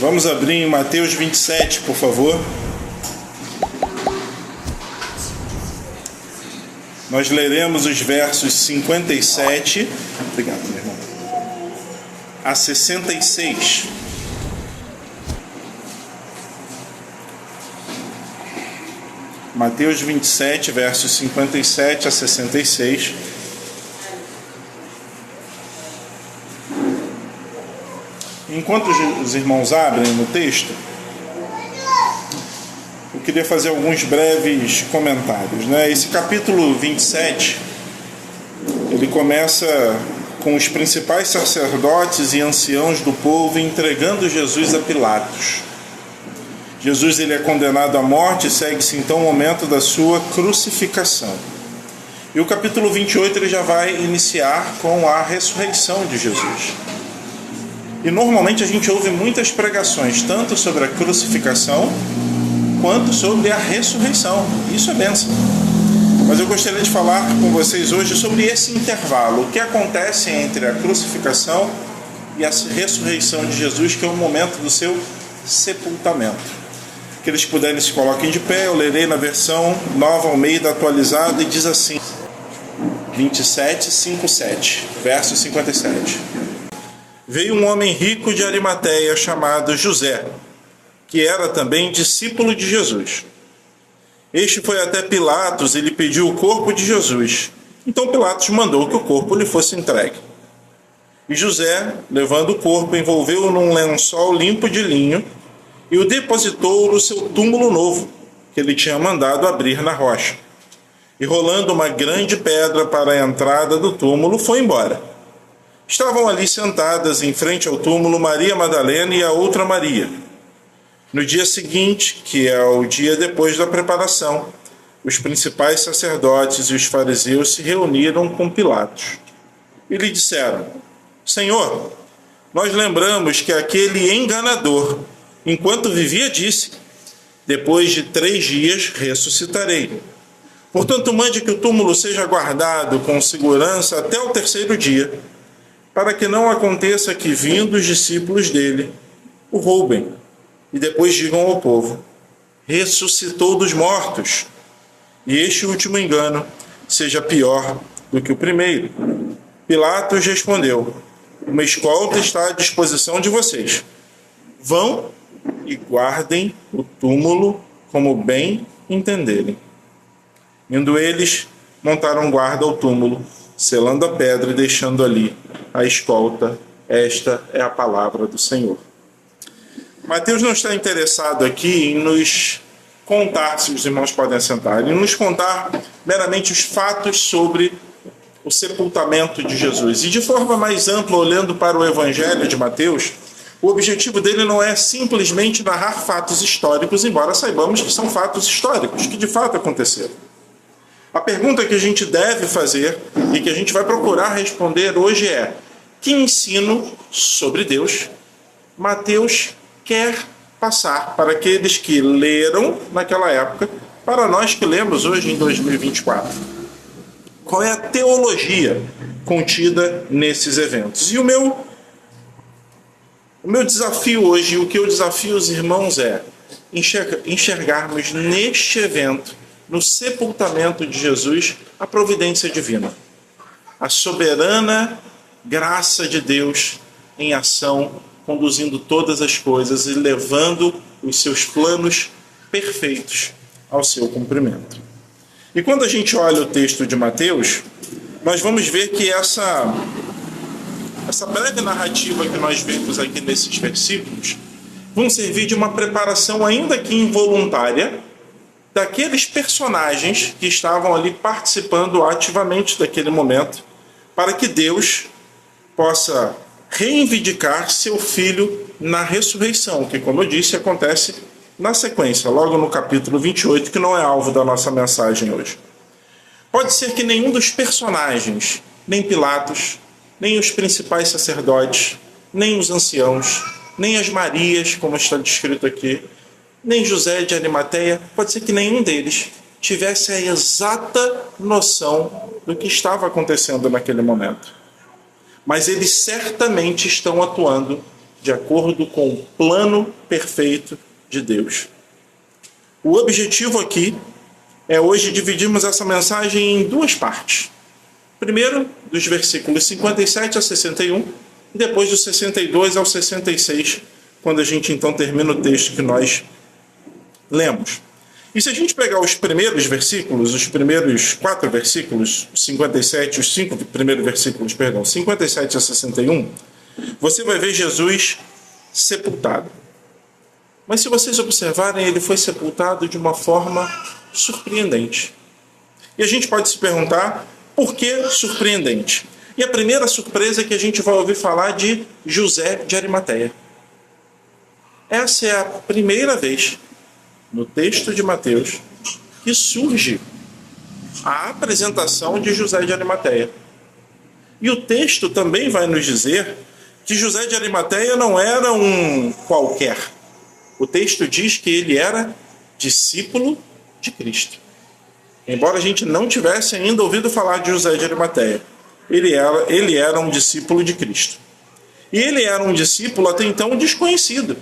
Vamos abrir em Mateus 27, por favor. Nós leremos os versos 57, obrigado, meu irmão, a 66. Mateus 27, versos 57 a 66. Enquanto os irmãos abrem no texto, eu queria fazer alguns breves comentários, Esse capítulo 27, ele começa com os principais sacerdotes e anciãos do povo entregando Jesus a Pilatos. Jesus ele é condenado à morte e segue-se então o momento da sua crucificação. E o capítulo 28 ele já vai iniciar com a ressurreição de Jesus. E normalmente a gente ouve muitas pregações, tanto sobre a crucificação, quanto sobre a ressurreição. Isso é bênção. Mas eu gostaria de falar com vocês hoje sobre esse intervalo. O que acontece entre a crucificação e a ressurreição de Jesus, que é o momento do seu sepultamento. Aqueles que puderem se coloquem de pé, eu lerei na versão Nova Almeida atualizada e diz assim, 27, 57, verso 57. Veio um homem rico de Arimateia chamado José, que era também discípulo de Jesus. Este foi até Pilatos e lhe pediu o corpo de Jesus. Então Pilatos mandou que o corpo lhe fosse entregue. E José, levando o corpo, envolveu-o num lençol limpo de linho e o depositou no seu túmulo novo, que ele tinha mandado abrir na rocha. E rolando uma grande pedra para a entrada do túmulo, foi embora. Estavam ali sentadas em frente ao túmulo Maria Madalena e a outra Maria. No dia seguinte, que é o dia depois da preparação, os principais sacerdotes e os fariseus se reuniram com Pilatos. E lhe disseram, Senhor, nós lembramos que aquele enganador, enquanto vivia, disse, depois de 3 dias ressuscitarei. Portanto, mande que o túmulo seja guardado com segurança até o 3º dia, para que não aconteça que, vindo os discípulos dele, o roubem, e depois digam ao povo, ressuscitou dos mortos, e este último engano seja pior do que o primeiro. Pilatos respondeu, uma escolta está à disposição de vocês. Vão e guardem o túmulo como bem entenderem. Indo eles, montaram guarda ao túmulo, selando a pedra e deixando ali a escolta. Esta é a palavra do Senhor. Mateus não está interessado aqui em nos contar, se os irmãos podem assentar, em nos contar meramente os fatos sobre o sepultamento de Jesus. E de forma mais ampla, olhando para o Evangelho de Mateus, o objetivo dele não é simplesmente narrar fatos históricos, embora saibamos que são fatos históricos, que de fato aconteceram. A pergunta que a gente deve fazer e que a gente vai procurar responder hoje é: que ensino sobre Deus Mateus quer passar para aqueles que leram naquela época, para nós que lemos hoje em 2024? Qual é a teologia contida nesses eventos? E o meu desafio hoje, o que eu desafio os irmãos é enxergarmos neste evento, no sepultamento de Jesus, a providência divina. A soberana graça de Deus em ação, conduzindo todas as coisas e levando os seus planos perfeitos ao seu cumprimento. E quando a gente olha o texto de Mateus, nós vamos ver que essa breve narrativa que nós vemos aqui nesses versículos vão servir de uma preparação, ainda que involuntária, daqueles personagens que estavam ali participando ativamente daquele momento, para que Deus possa reivindicar seu Filho na ressurreição, que, como eu disse, acontece na sequência, logo no capítulo 28, que não é alvo da nossa mensagem hoje. Pode ser que nenhum dos personagens, nem Pilatos, nem os principais sacerdotes, nem os anciãos, nem as Marias, como está descrito aqui, nem José de Arimateia, pode ser que nenhum deles tivesse a exata noção do que estava acontecendo naquele momento. Mas eles certamente estão atuando de acordo com o plano perfeito de Deus. O objetivo aqui é hoje dividirmos essa mensagem em duas partes. Primeiro, dos versículos 57 a 61, e depois dos 62 ao 66, quando a gente então termina o texto que nós lemos. E se a gente pegar os primeiros versículos, os primeiros 4 versículos, 57, os 5 primeiros versículos, 57 a 61, você vai ver Jesus sepultado. Mas se vocês observarem, ele foi sepultado de uma forma surpreendente. E a gente pode se perguntar, por que surpreendente? E a primeira surpresa é que a gente vai ouvir falar de José de Arimateia. Essa é a primeira vez no texto de Mateus que surge a apresentação de José de Arimateia. E o texto também vai nos dizer que José de Arimateia não era um qualquer. O texto diz que ele era discípulo de Cristo. Embora a gente não tivesse ainda ouvido falar de José de Arimateia, ele era um discípulo de Cristo. E ele era um discípulo até então desconhecido.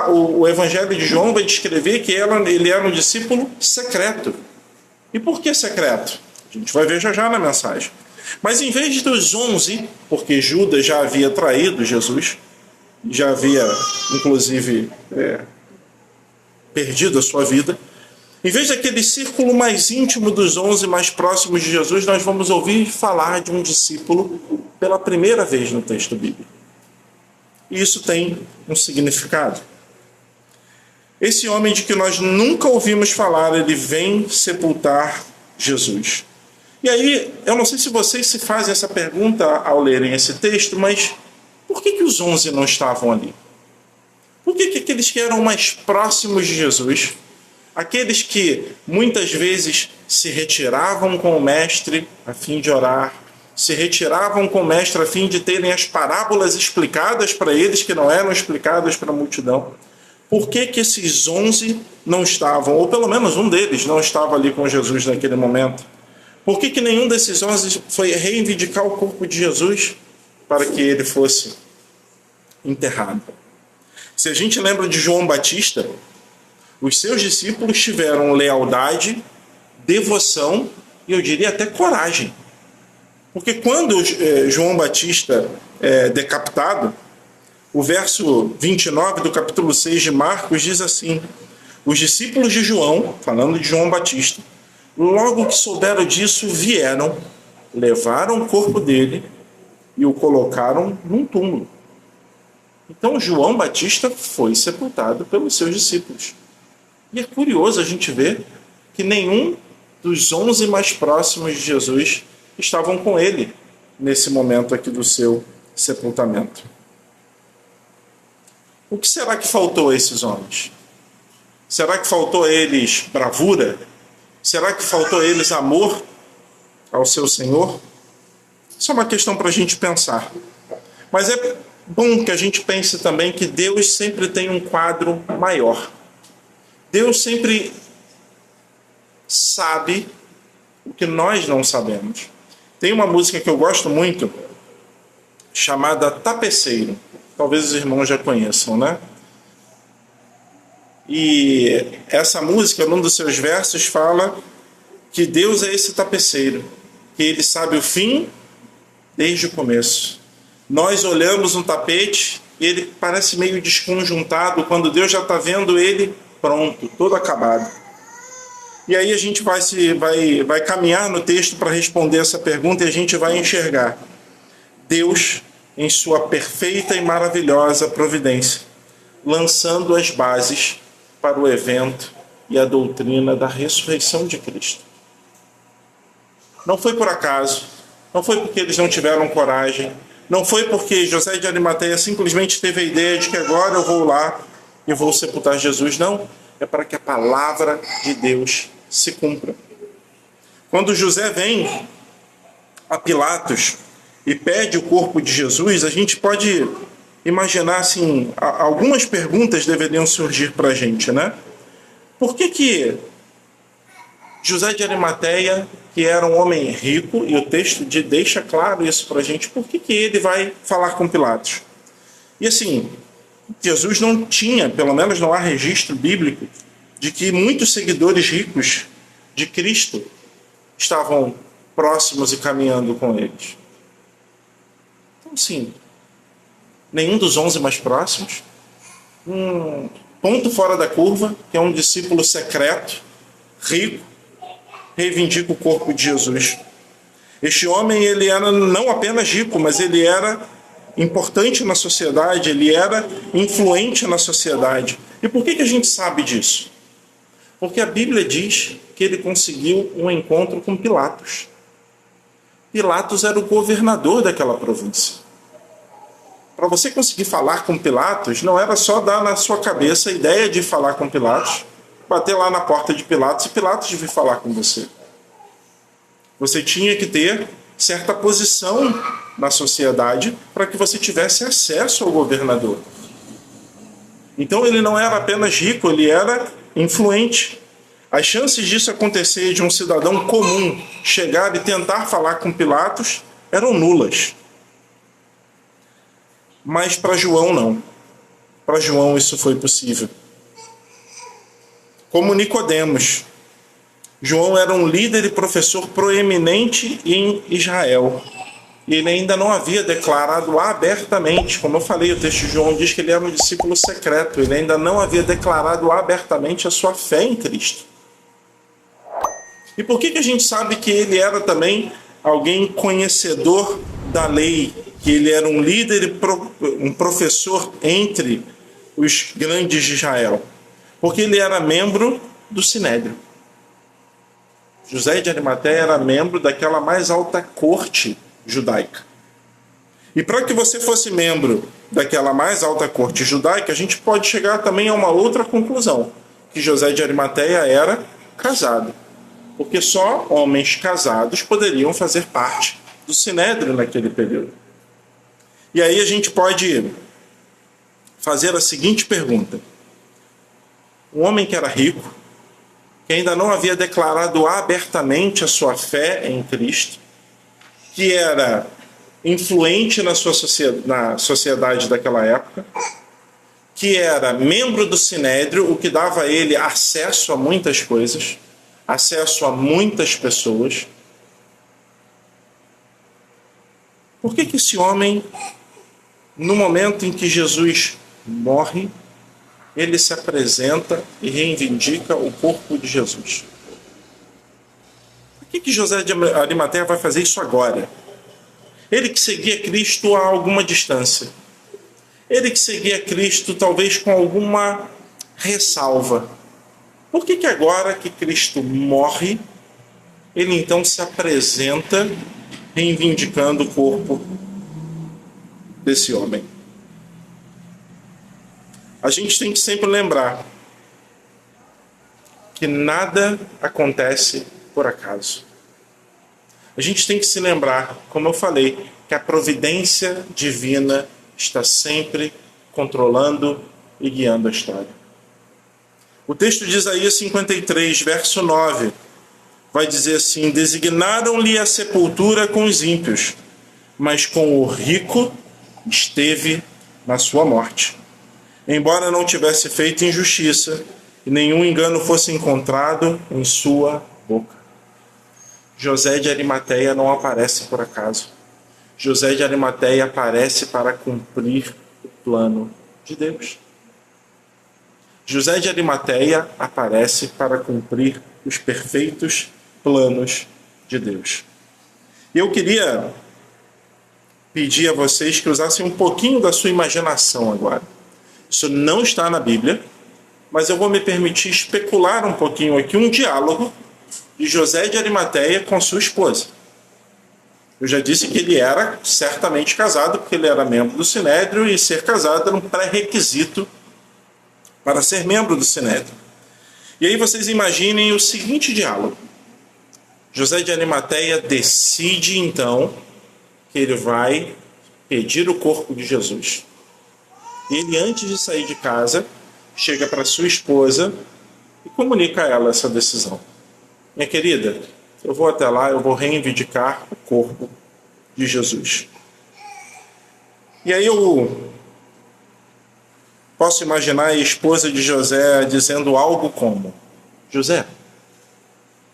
O Evangelho de João vai descrever que ele era um discípulo secreto. E por que secreto? A gente vai ver já na mensagem. Mas em vez dos 11, porque Judas já havia traído Jesus, já havia, inclusive, perdido a sua vida, em vez daquele círculo mais íntimo dos 11 mais próximos de Jesus, nós vamos ouvir falar de um discípulo pela primeira vez no texto bíblico. E isso tem um significado. Esse homem de que nós nunca ouvimos falar, ele vem sepultar Jesus. E aí, eu não sei se vocês se fazem essa pergunta ao lerem esse texto, mas por que os 11 não estavam ali? Por que aqueles que eram mais próximos de Jesus, aqueles que muitas vezes se retiravam com o mestre a fim de orar, se retiravam com o mestre a fim de terem as parábolas explicadas para eles que não eram explicadas para a multidão, por que esses 11 não estavam, ou pelo menos um deles não estava ali com Jesus naquele momento? Por que nenhum desses 11 foi reivindicar o corpo de Jesus para que ele fosse enterrado? Se a gente lembra de João Batista, os seus discípulos tiveram lealdade, devoção e eu diria até coragem. Porque quando João Batista é decapitado, o verso 29 do capítulo 6 de Marcos diz assim: os discípulos de João, falando de João Batista, logo que souberam disso, vieram, levaram o corpo dele e o colocaram num túmulo. Então João Batista foi sepultado pelos seus discípulos. E é curioso a gente ver que nenhum dos 11 mais próximos de Jesus estavam com ele nesse momento aqui do seu sepultamento. O que será que faltou a esses homens? Será que faltou a eles bravura? Será que faltou a eles amor ao seu Senhor? Isso é uma questão para a gente pensar. Mas é bom que a gente pense também que Deus sempre tem um quadro maior. Deus sempre sabe o que nós não sabemos. Tem uma música que eu gosto muito, chamada Tapeceiro. Talvez os irmãos já conheçam, né? E essa música, num dos seus versos, fala que Deus é esse tapeceiro, que Ele sabe o fim desde o começo. Nós olhamos um tapete e ele parece meio desconjuntado, quando Deus já está vendo ele pronto, todo acabado. E aí a gente vai caminhar no texto para responder essa pergunta e a gente vai enxergar Deus em sua perfeita e maravilhosa providência, lançando as bases para o evento e a doutrina da ressurreição de Cristo. Não foi por acaso, não foi porque eles não tiveram coragem, não foi porque José de Arimateia simplesmente teve a ideia de que agora eu vou lá e vou sepultar Jesus. Não, é para que a palavra de Deus se cumpra. Quando José vem a Pilatos e pede o corpo de Jesus, a gente pode imaginar assim, algumas perguntas deveriam surgir para a gente, né? Por que José de Arimateia, que era um homem rico, e o texto deixa claro isso para a gente, por que ele vai falar com Pilatos? E assim, Jesus não tinha, pelo menos não há registro bíblico, de que muitos seguidores ricos de Cristo estavam próximos e caminhando com eles. Então, sim, nenhum dos 11 mais próximos. Um ponto fora da curva, que é um discípulo secreto, rico, reivindica o corpo de Jesus. Este homem, ele era não apenas rico, mas ele era importante na sociedade, ele era influente na sociedade. E por que a gente sabe disso? Porque a Bíblia diz que ele conseguiu um encontro com Pilatos. Pilatos era o governador daquela província. Para você conseguir falar com Pilatos, não era só dar na sua cabeça a ideia de falar com Pilatos, bater lá na porta de Pilatos e Pilatos vir falar com você. Você tinha que ter certa posição na sociedade para que você tivesse acesso ao governador. Então ele não era apenas rico, ele era influente. As chances disso acontecer, de um cidadão comum chegar e tentar falar com Pilatos, eram nulas. Mas para João não. Para João isso foi possível. Como Nicodemos, João era um líder e professor proeminente em Israel. E ele ainda não havia declarado abertamente, como eu falei, o texto de João diz que ele era um discípulo secreto, ele ainda não havia declarado abertamente a sua fé em Cristo. E por que a gente sabe que ele era também alguém conhecedor da lei, que ele era um líder e um professor entre os grandes de Israel? Porque ele era membro do Sinédrio. José de Arimateia era membro daquela mais alta corte judaica. E para que você fosse membro daquela mais alta corte judaica, a gente pode chegar também a uma outra conclusão, que José de Arimateia era casado. Porque só homens casados poderiam fazer parte do Sinédrio naquele período. E aí a gente pode fazer a seguinte pergunta. Um homem que era rico, que ainda não havia declarado abertamente a sua fé em Cristo, que era influente na sociedade daquela época, que era membro do Sinédrio, o que dava a ele acesso a muitas coisas, acesso a muitas pessoas. Por que esse homem, no momento em que Jesus morre, ele se apresenta e reivindica o corpo de Jesus? Por que José de Arimateia vai fazer isso agora? Ele que seguia Cristo a alguma distância. Ele que seguia Cristo talvez com alguma ressalva. Por que agora que Cristo morre, ele então se apresenta reivindicando o corpo desse homem? A gente tem que sempre lembrar que nada acontece por acaso. A gente tem que se lembrar, como eu falei, que a providência divina está sempre controlando e guiando a história. O texto de Isaías 53, verso 9, vai dizer assim: designaram-lhe a sepultura com os ímpios, mas com o rico esteve na sua morte. Embora não tivesse feito injustiça, e nenhum engano fosse encontrado em sua boca. José de Arimateia não aparece por acaso. José de Arimateia aparece para cumprir o plano de Deus. José de Arimateia aparece para cumprir os perfeitos planos de Deus. E eu queria pedir a vocês que usassem um pouquinho da sua imaginação agora. Isso não está na Bíblia, mas eu vou me permitir especular um pouquinho aqui um diálogo de José de Arimateia com sua esposa. Eu já disse que ele era certamente casado, porque ele era membro do Sinédrio, e ser casado era um pré-requisito para ser membro do Sinédrio. E aí vocês imaginem o seguinte diálogo. José de Arimateia decide, então, que ele vai pedir o corpo de Jesus. E ele, antes de sair de casa, chega para sua esposa e comunica a ela essa decisão. Minha querida, eu vou até lá, eu vou reivindicar o corpo de Jesus. E aí o Posso imaginar a esposa de José dizendo algo como: José,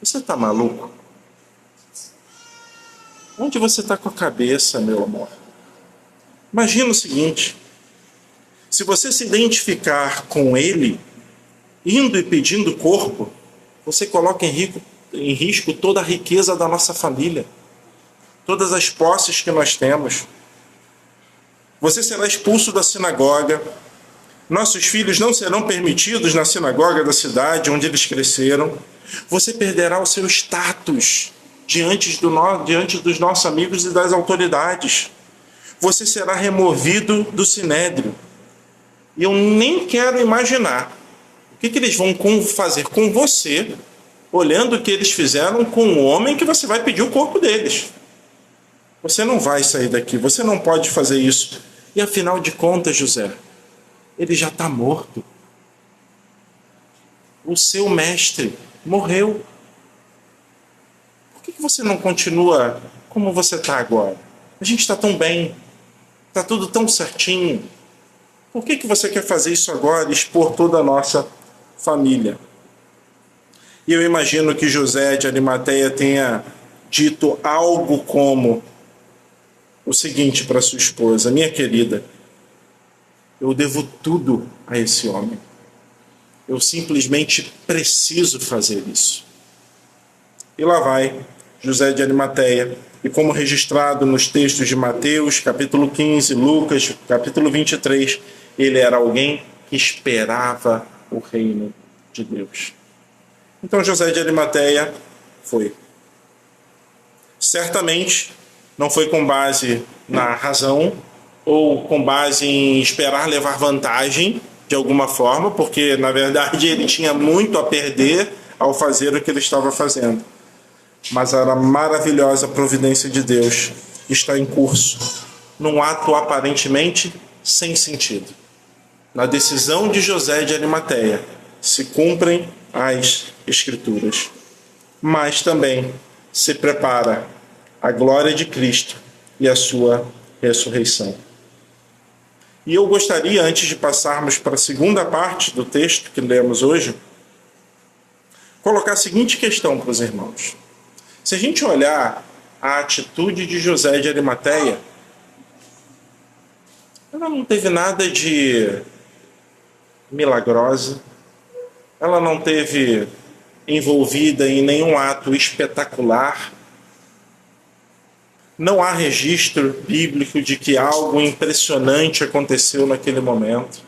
você está maluco? Onde você está com a cabeça, meu amor? Imagina o seguinte: se você se identificar com ele, indo e pedindo o corpo, você coloca em risco toda a riqueza da nossa família, todas as posses que nós temos. Você será expulso da sinagoga. Nossos filhos não serão permitidos na sinagoga da cidade onde eles cresceram. Você perderá o seu status diante dos nossos amigos e das autoridades. Você será removido do sinédrio. E eu nem quero imaginar o que eles vão fazer com você, olhando o que eles fizeram com o homem que você vai pedir o corpo deles. Você não vai sair daqui, você não pode fazer isso. E afinal de contas, José, ele já está morto. O seu mestre morreu. Por que você não continua como você está agora? A gente está tão bem, está tudo tão certinho. Por que você quer fazer isso agora e expor toda a nossa família? E eu imagino que José de Arimateia tenha dito algo como o seguinte para sua esposa: minha querida, eu devo tudo a esse homem. Eu simplesmente preciso fazer isso. E lá vai José de Arimateia. E como registrado nos textos de Mateus, capítulo 15, Lucas, capítulo 23, ele era alguém que esperava o reino de Deus. Então José de Arimateia foi. Certamente não foi com base na razão ou com base em esperar levar vantagem de alguma forma, porque na verdade ele tinha muito a perder ao fazer o que ele estava fazendo. Mas a maravilhosa providência de Deus está em curso, num ato aparentemente sem sentido. Na decisão de José de Arimateia se cumprem as Escrituras, mas também se prepara a glória de Cristo e a sua ressurreição. E eu gostaria, antes de passarmos para a segunda parte do texto que lemos hoje, colocar a seguinte questão para os irmãos. Se a gente olhar a atitude de José de Arimateia, ela não teve nada de milagrosa, ela não teve envolvida em nenhum ato espetacular. Não há registro bíblico de que algo impressionante aconteceu naquele momento.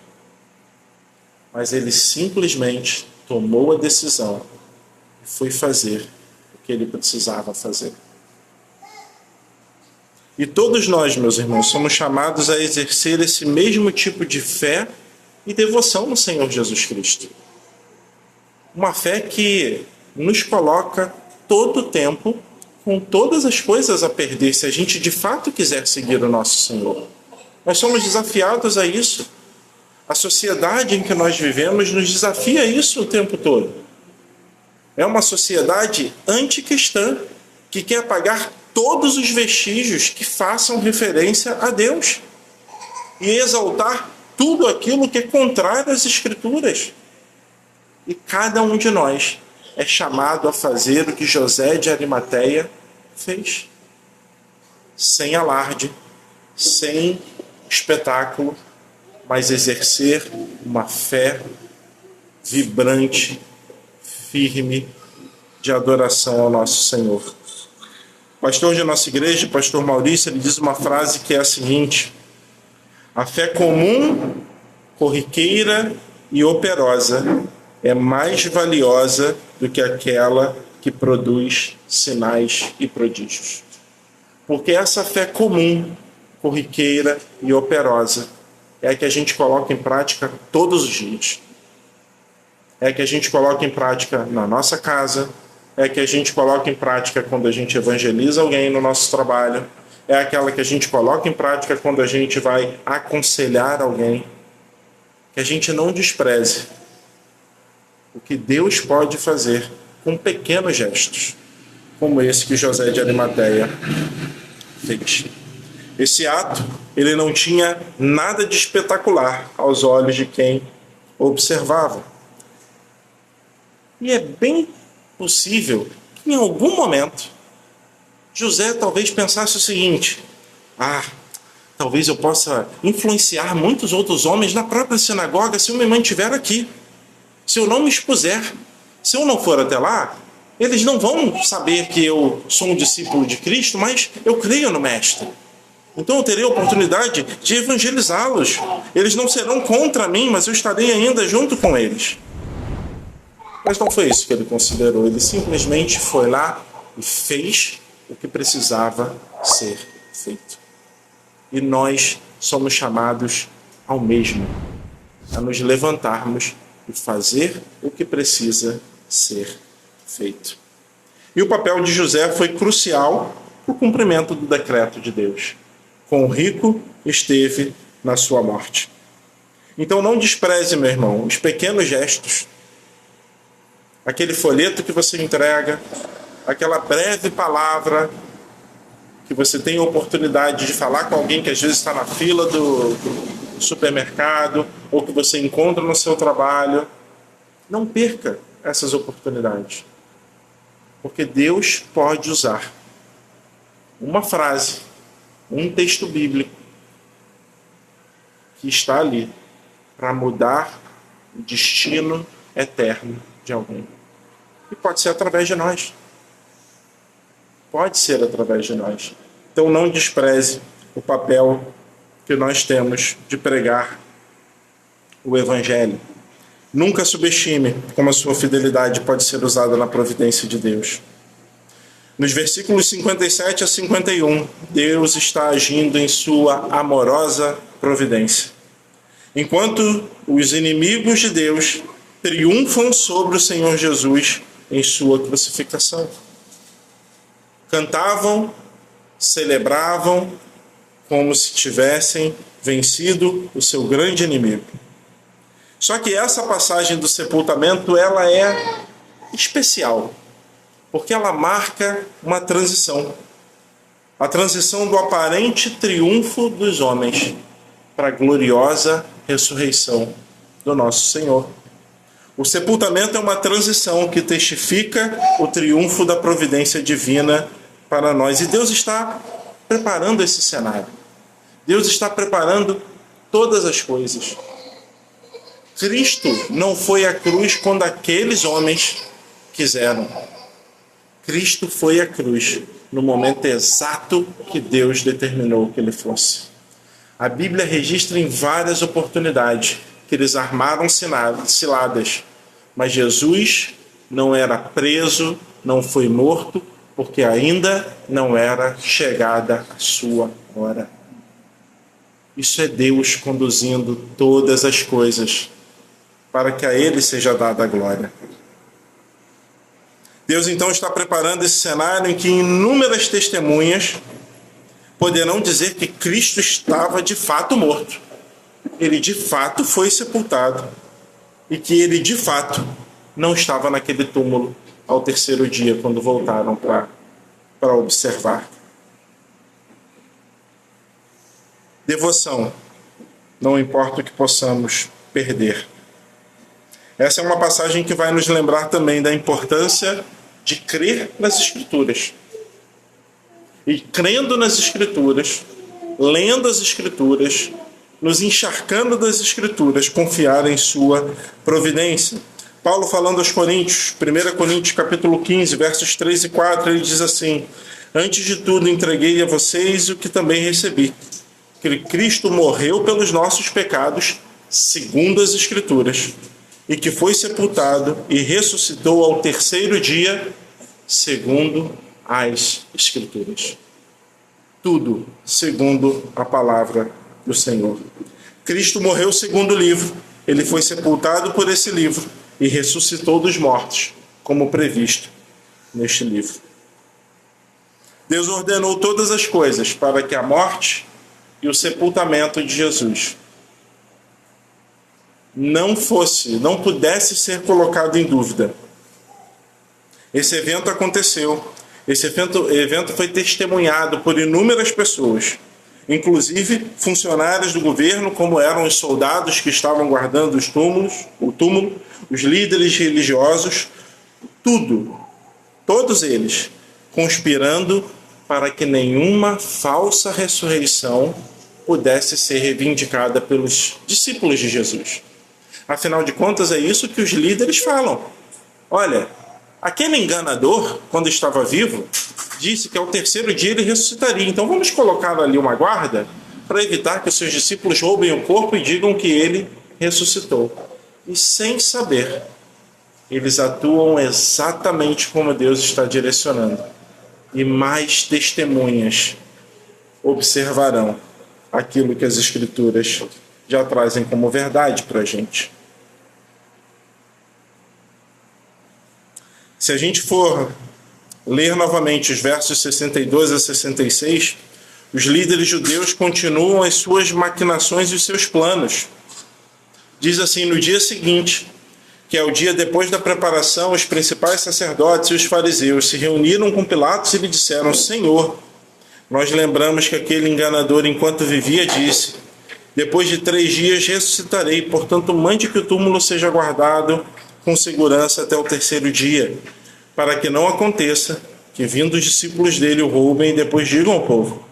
Mas ele simplesmente tomou a decisão e foi fazer o que ele precisava fazer. E todos nós, meus irmãos, somos chamados a exercer esse mesmo tipo de fé e devoção no Senhor Jesus Cristo. Uma fé que nos coloca todo o tempo com todas as coisas a perder, se a gente de fato quiser seguir o nosso Senhor. Nós somos desafiados a isso. A sociedade em que nós vivemos nos desafia a isso o tempo todo. É uma sociedade anticristã que quer apagar todos os vestígios que façam referência a Deus e exaltar tudo aquilo que é contrário às Escrituras. E cada um de nós é chamado a fazer o que José de Arimateia fez. Sem alarde, sem espetáculo, mas exercer uma fé vibrante, firme, de adoração ao nosso Senhor. O pastor de nossa igreja, o pastor Maurício, ele diz uma frase que é a seguinte: a fé comum, corriqueira e operosa é mais valiosa do que aquela que produz sinais e prodígios. Porque essa fé comum, corriqueira e operosa é a que a gente coloca em prática todos os dias. É a que a gente coloca em prática na nossa casa, é a que a gente coloca em prática quando a gente evangeliza alguém no nosso trabalho, é aquela que a gente coloca em prática quando a gente vai aconselhar alguém. Que a gente não despreze o que Deus pode fazer com pequenos gestos, como esse que José de Arimateia fez. Esse ato, ele não tinha nada de espetacular aos olhos de quem observava. E é bem possível que em algum momento José talvez pensasse o seguinte: talvez eu possa influenciar muitos outros homens na própria sinagoga se eu me mantiver aqui. Se eu não me expuser, se eu não for até lá, eles não vão saber que eu sou um discípulo de Cristo, mas eu creio no Mestre. Então eu terei a oportunidade de evangelizá-los. Eles não serão contra mim, mas eu estarei ainda junto com eles. Mas não foi isso que ele considerou. Ele simplesmente foi lá e fez o que precisava ser feito. E nós somos chamados ao mesmo, a nos levantarmos e fazer o que precisa ser feito. E o papel de José foi crucial para o cumprimento do decreto de Deus. Com o rico esteve na sua morte. Então não despreze, meu irmão, os pequenos gestos. Aquele folheto que você entrega, aquela breve palavra que você tem a oportunidade de falar com alguém que às vezes está na fila do supermercado ou que você encontra no seu trabalho. Não perca essas oportunidades. Porque Deus pode usar uma frase, um texto bíblico que está ali para mudar o destino eterno de alguém. E pode ser através de nós. Pode ser através de nós. Então não despreze o papel que nós temos de pregar o Evangelho. Nunca subestime como a sua fidelidade pode ser usada na providência de Deus. Nos versículos 57 a 51, Deus está agindo em sua amorosa providência. Enquanto os inimigos de Deus triunfam sobre o Senhor Jesus em sua crucificação. Cantavam, celebravam como se tivessem vencido o seu grande inimigo. Só que essa passagem do sepultamento, ela é especial, porque ela marca uma transição. A transição do aparente triunfo dos homens para a gloriosa ressurreição do nosso Senhor. O sepultamento é uma transição que testifica o triunfo da providência divina para nós. E Deus está preparando esse cenário. Deus está preparando todas as coisas. Cristo não foi à cruz quando aqueles homens quiseram. Cristo foi à cruz no momento exato que Deus determinou que ele fosse. A Bíblia registra em várias oportunidades que eles armaram ciladas, mas Jesus não era preso, não foi morto, porque ainda não era chegada a sua hora. Isso é Deus conduzindo todas as coisas para que a Ele seja dada a glória. Deus então está preparando esse cenário em que inúmeras testemunhas poderão dizer que Cristo estava de fato morto. Ele de fato foi sepultado e que ele de fato não estava naquele túmulo ao terceiro dia, quando voltaram para observar. Devoção, não importa o que possamos perder. Essa é uma passagem que vai nos lembrar também da importância de crer nas Escrituras. E crendo nas Escrituras, lendo as Escrituras, nos encharcando das Escrituras, confiar em sua providência. Paulo falando aos Coríntios, 1 Coríntios capítulo 15, versos 3 e 4, ele diz assim: antes de tudo entreguei a vocês o que também recebi, que Cristo morreu pelos nossos pecados, segundo as Escrituras, e que foi sepultado e ressuscitou ao terceiro dia, segundo as Escrituras. Tudo segundo a palavra do Senhor. Cristo morreu segundo o livro, ele foi sepultado por esse livro e ressuscitou dos mortos, como previsto neste livro. Deus ordenou todas as coisas para que a morte e o sepultamento de Jesus não pudesse ser colocado em dúvida. Esse evento aconteceu. Esse evento foi testemunhado por inúmeras pessoas. inclusive funcionários do governo, como eram os soldados que estavam guardando o túmulo, os líderes religiosos, todos eles conspirando para que nenhuma falsa ressurreição pudesse ser reivindicada pelos discípulos de Jesus. Afinal de contas, é isso que os líderes falam. Olha, aquele enganador, quando estava vivo, disse que ao terceiro dia ele ressuscitaria. Então vamos colocar ali uma guarda para evitar que os seus discípulos roubem o corpo e digam que ele ressuscitou. E sem saber, eles atuam exatamente como Deus está direcionando. E mais testemunhas observarão aquilo que as Escrituras já trazem como verdade para a gente. Se a gente for ler novamente os versos 62 a 66, os líderes judeus continuam as suas maquinações e os seus planos. Diz assim: no dia seguinte, que é o dia depois da preparação, os principais sacerdotes e os fariseus se reuniram com Pilatos e lhe disseram: Senhor, nós lembramos que aquele enganador, enquanto vivia, disse: depois de 3 dias ressuscitarei, portanto mande que o túmulo seja guardado com segurança até o terceiro dia, para que não aconteça que, vindo os discípulos dele, o roubem e depois digam ao povo: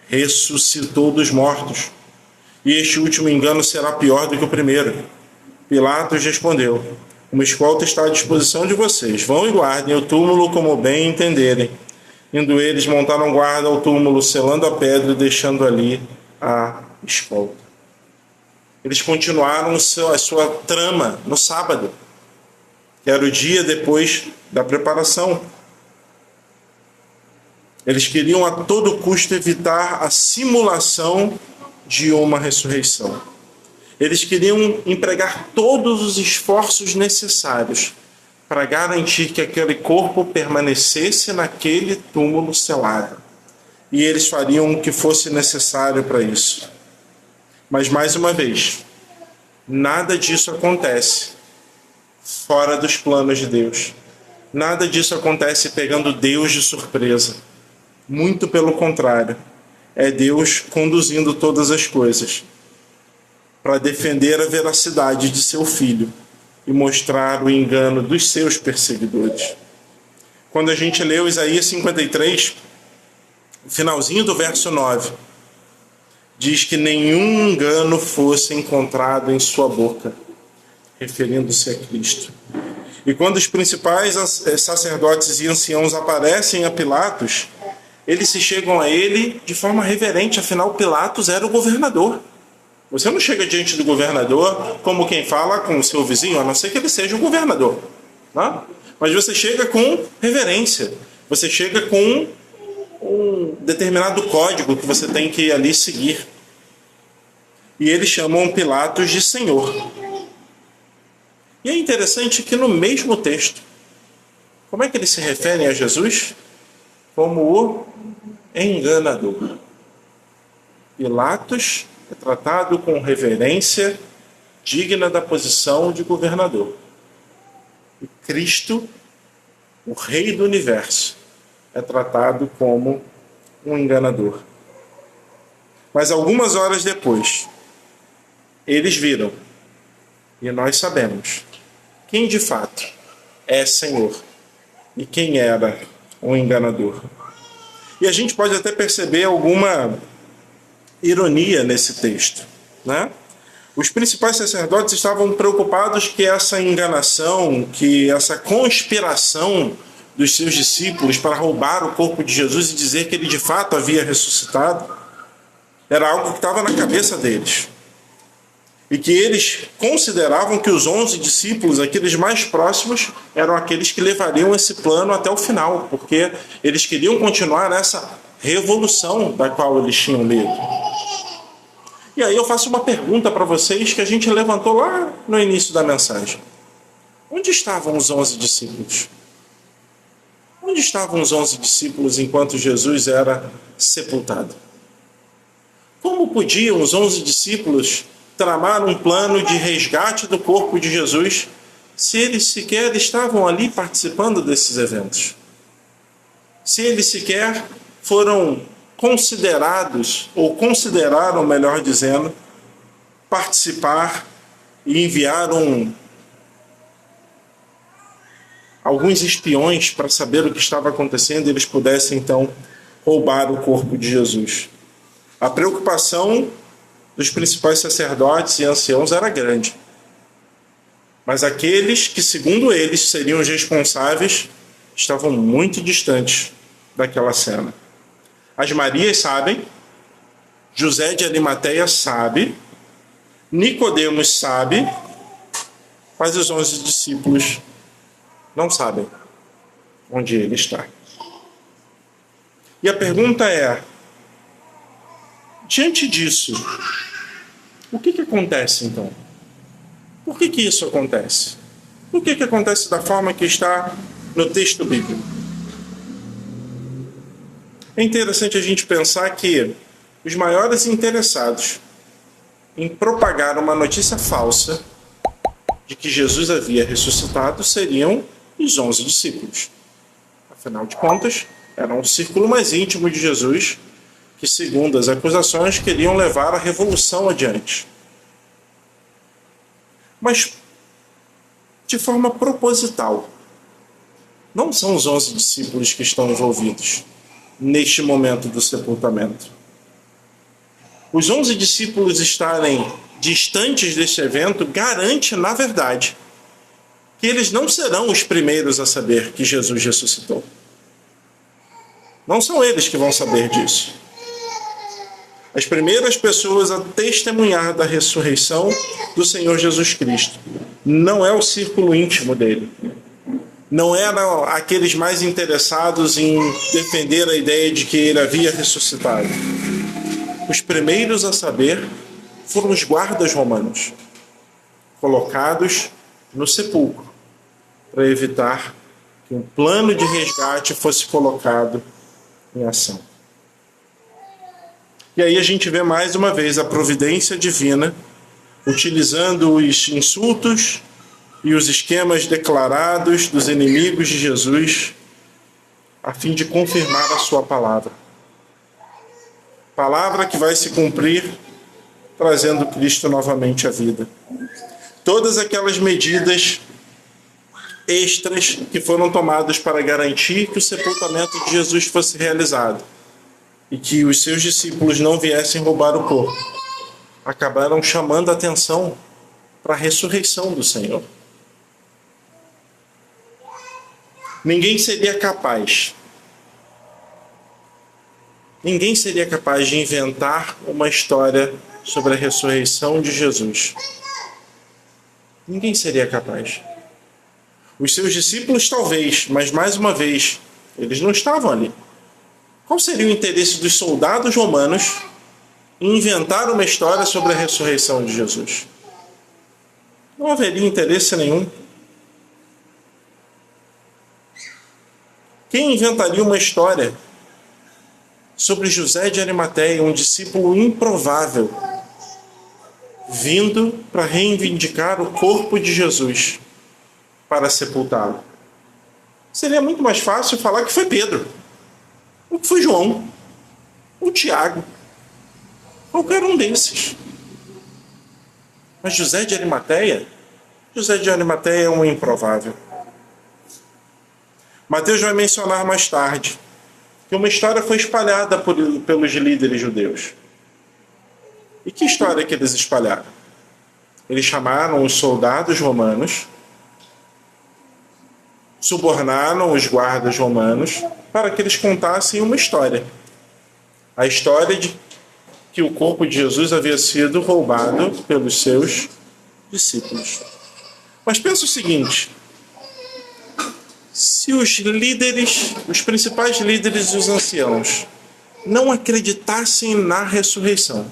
ressuscitou dos mortos, e este último engano será pior do que o primeiro. Pilatos respondeu: uma escolta está à disposição de vocês, vão e guardem o túmulo como bem entenderem. Indo eles, montaram guarda ao túmulo, selando a pedra e deixando ali a escolta. Eles continuaram a sua trama no sábado, que era o dia depois da preparação. Eles queriam a todo custo evitar a simulação de uma ressurreição. Eles queriam empregar todos os esforços necessários para garantir que aquele corpo permanecesse naquele túmulo selado. E eles fariam o que fosse necessário para isso. Mas, mais uma vez, nada disso acontece fora dos planos de Deus. Nada disso acontece pegando Deus de surpresa. Muito pelo contrário, é Deus conduzindo todas as coisas para defender a veracidade de seu Filho e mostrar o engano dos seus perseguidores. Quando a gente leu Isaías 53, o finalzinho do verso 9, diz que nenhum engano fosse encontrado em sua boca, referindo-se a Cristo. E quando os principais sacerdotes e anciãos aparecem a Pilatos, eles se chegam a ele de forma reverente, afinal Pilatos era o governador. Você não chega diante do governador como quem fala com o seu vizinho, a não ser que ele seja o governador. Não? Mas você chega com reverência. Você chega com um determinado código que você tem que ali seguir. E eles chamam Pilatos de Senhor. E é interessante que no mesmo texto, como é que eles se referem a Jesus? Como o enganador. Pilatos é tratado com reverência digna da posição de governador. E Cristo, o Rei do Universo, é tratado como um enganador. Mas algumas horas depois, eles viram, e nós sabemos, quem de fato é Senhor e quem era um enganador. E a gente pode até perceber alguma ironia nesse texto, né? Os principais sacerdotes estavam preocupados que essa enganação, que essa conspiração dos seus discípulos para roubar o corpo de Jesus e dizer que ele de fato havia ressuscitado, era algo que estava na cabeça deles. E que eles consideravam que os 11 discípulos, aqueles mais próximos, eram aqueles que levariam esse plano até o final, porque eles queriam continuar nessa revolução da qual eles tinham medo. E aí eu faço uma pergunta para vocês que a gente levantou lá no início da mensagem. Onde estavam os 11 discípulos? Onde estavam os 11 discípulos enquanto Jesus era sepultado? Como podiam os 11 discípulos tramar um plano de resgate do corpo de Jesus se eles sequer estavam ali participando desses eventos? Se eles sequer foram considerados, ou consideraram, melhor dizendo, participar e enviaram alguns espiões para saber o que estava acontecendo e eles pudessem, então, roubar o corpo de Jesus. A preocupação dos principais sacerdotes e anciãos era grande. Mas aqueles que, segundo eles, seriam os responsáveis, estavam muito distantes daquela cena. As Marias sabem, José de Arimateia sabe, Nicodemos sabe, mas os 11 discípulos não sabem onde ele está. E a pergunta é, diante disso, o que acontece então? Por que isso acontece? Por que acontece da forma que está no texto bíblico? É interessante a gente pensar que os maiores interessados em propagar uma notícia falsa de que Jesus havia ressuscitado seriam os 11 discípulos. Afinal de contas, era um círculo mais íntimo de Jesus que, segundo as acusações, queriam levar a revolução adiante. Mas, de forma proposital, não são os 11 discípulos que estão envolvidos neste momento do sepultamento. Os 11 discípulos estarem distantes deste evento garante, na verdade, que eles não serão os primeiros a saber que Jesus ressuscitou. Não são eles que vão saber disso. As primeiras pessoas a testemunhar da ressurreição do Senhor Jesus Cristo não é o círculo íntimo dele. Não eram aqueles mais interessados em defender a ideia de que ele havia ressuscitado. Os primeiros a saber foram os guardas romanos, colocados no sepulcro, para evitar que um plano de resgate fosse colocado em ação. E aí a gente vê mais uma vez a providência divina, utilizando os insultos e os esquemas declarados dos inimigos de Jesus, a fim de confirmar a sua palavra. Palavra que vai se cumprir, trazendo Cristo novamente à vida. Todas aquelas medidas extras que foram tomadas para garantir que o sepultamento de Jesus fosse realizado e que os seus discípulos não viessem roubar o corpo, acabaram chamando a atenção para a ressurreição do Senhor. Ninguém seria capaz de inventar uma história sobre a ressurreição de Jesus. Ninguém seria capaz. Os seus discípulos talvez, mas mais uma vez, eles não estavam ali. Qual seria o interesse dos soldados romanos em inventar uma história sobre a ressurreição de Jesus? Não haveria interesse nenhum. Quem inventaria uma história sobre José de Arimateia, um discípulo improvável, vindo para reivindicar o corpo de Jesus para sepultá-lo? Seria muito mais fácil falar que foi Pedro, ou que foi João, ou Tiago, qualquer um desses. Mas José de Arimateia é um improvável. Mateus vai mencionar mais tarde que uma história foi espalhada pelos líderes judeus. E que história que eles espalharam? Eles chamaram os soldados romanos, subornaram os guardas romanos para que eles contassem uma história. A história de que o corpo de Jesus havia sido roubado pelos seus discípulos. Mas pensa o seguinte: se os líderes, os principais líderes e os anciãos não acreditassem na ressurreição,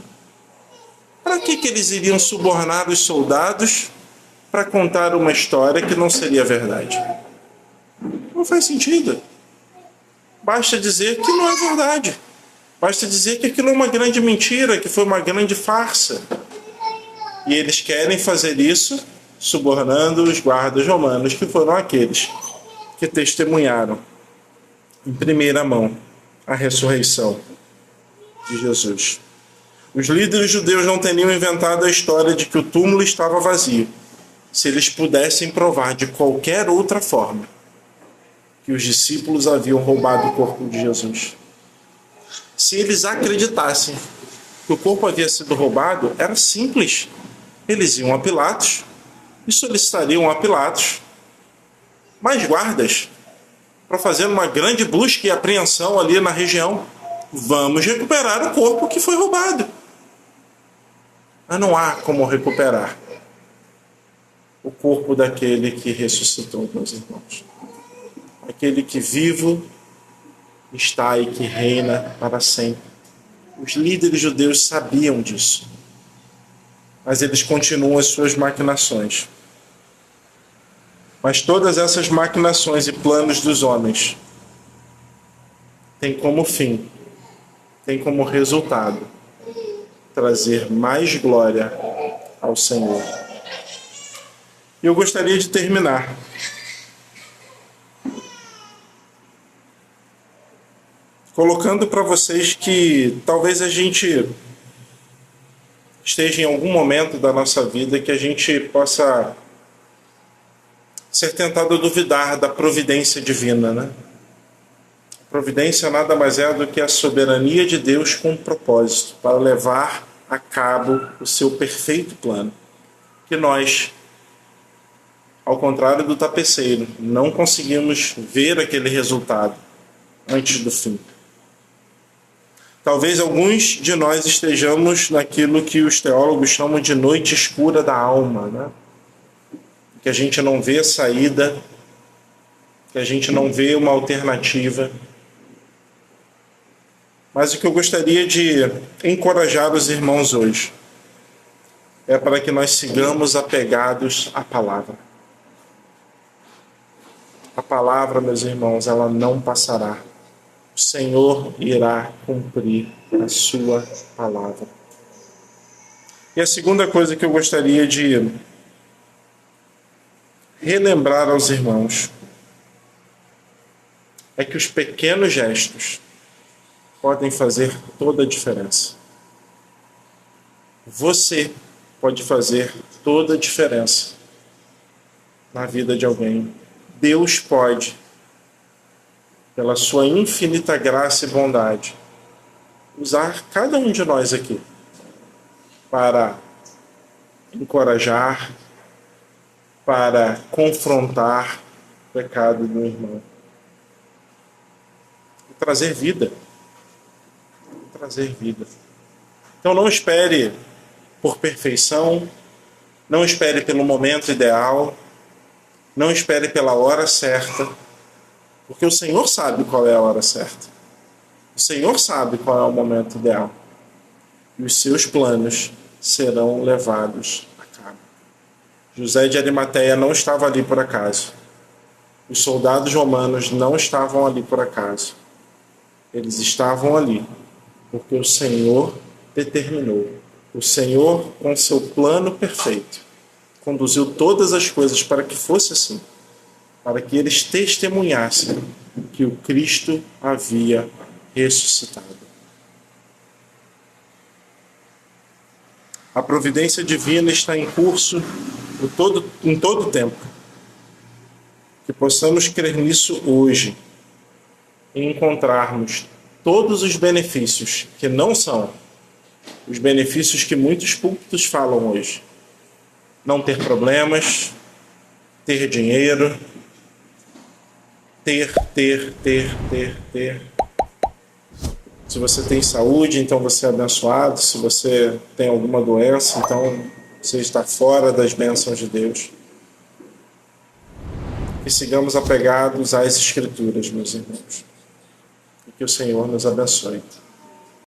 para que eles iriam subornar os soldados para contar uma história que não seria verdade? Não faz sentido. Basta dizer que não é verdade. Basta dizer que aquilo é uma grande mentira, que foi uma grande farsa. E eles querem fazer isso subornando os guardas romanos, que foram aqueles que testemunharam em primeira mão a ressurreição de Jesus. Os líderes judeus não teriam inventado a história de que o túmulo estava vazio, se eles pudessem provar de qualquer outra forma que os discípulos haviam roubado o corpo de Jesus. Se eles acreditassem que o corpo havia sido roubado, era simples. Eles iam a Pilatos e solicitariam a Pilatos mais guardas para fazer uma grande busca e apreensão ali na região. Vamos recuperar o corpo que foi roubado. Mas não há como recuperar o corpo daquele que ressuscitou, meus irmãos. Aquele que vivo está e que reina para sempre. Os líderes judeus sabiam disso, mas eles continuam as suas maquinações. Mas todas essas maquinações e planos dos homens têm como fim, têm como resultado, trazer mais glória ao Senhor. E eu gostaria de terminar colocando para vocês que talvez a gente esteja em algum momento da nossa vida que a gente possa ser tentado a duvidar da providência divina, né? A providência nada mais é do que a soberania de Deus com um propósito para levar a cabo o seu perfeito plano, que nós, ao contrário do tapeceiro, não conseguimos ver aquele resultado antes do fim. Talvez alguns de nós estejamos naquilo que os teólogos chamam de noite escura da alma, né? Que a gente não vê saída, que a gente não vê uma alternativa. Mas o que eu gostaria de encorajar os irmãos hoje é para que nós sigamos apegados à palavra. A palavra, meus irmãos, ela não passará. O Senhor irá cumprir a sua palavra. E a segunda coisa que eu gostaria de relembrar aos irmãos é que os pequenos gestos podem fazer toda a diferença. Você pode fazer toda a diferença na vida de alguém. Deus pode, pela sua infinita graça e bondade, usar cada um de nós aqui para encorajar, para confrontar o pecado do irmão. E trazer vida. Trazer vida. Então não espere por perfeição, não espere pelo momento ideal, não espere pela hora certa, porque o Senhor sabe qual é a hora certa. O Senhor sabe qual é o momento ideal. E os seus planos serão levados a cabo. José de Arimateia não estava ali por acaso. Os soldados romanos não estavam ali por acaso. Eles estavam ali porque o Senhor determinou. O Senhor, com seu plano perfeito, conduziu todas as coisas para que fosse assim, para que eles testemunhassem que o Cristo havia ressuscitado. A providência divina está em curso em todo o tempo. Que possamos crer nisso hoje e encontrarmos todos os benefícios que não são os benefícios que muitos púlpitos falam hoje. Não ter problemas, ter dinheiro, ter. Se você tem saúde, então você é abençoado. Se você tem alguma doença, então você está fora das bênçãos de Deus. E sigamos apegados às Escrituras, meus irmãos. E que o Senhor nos abençoe.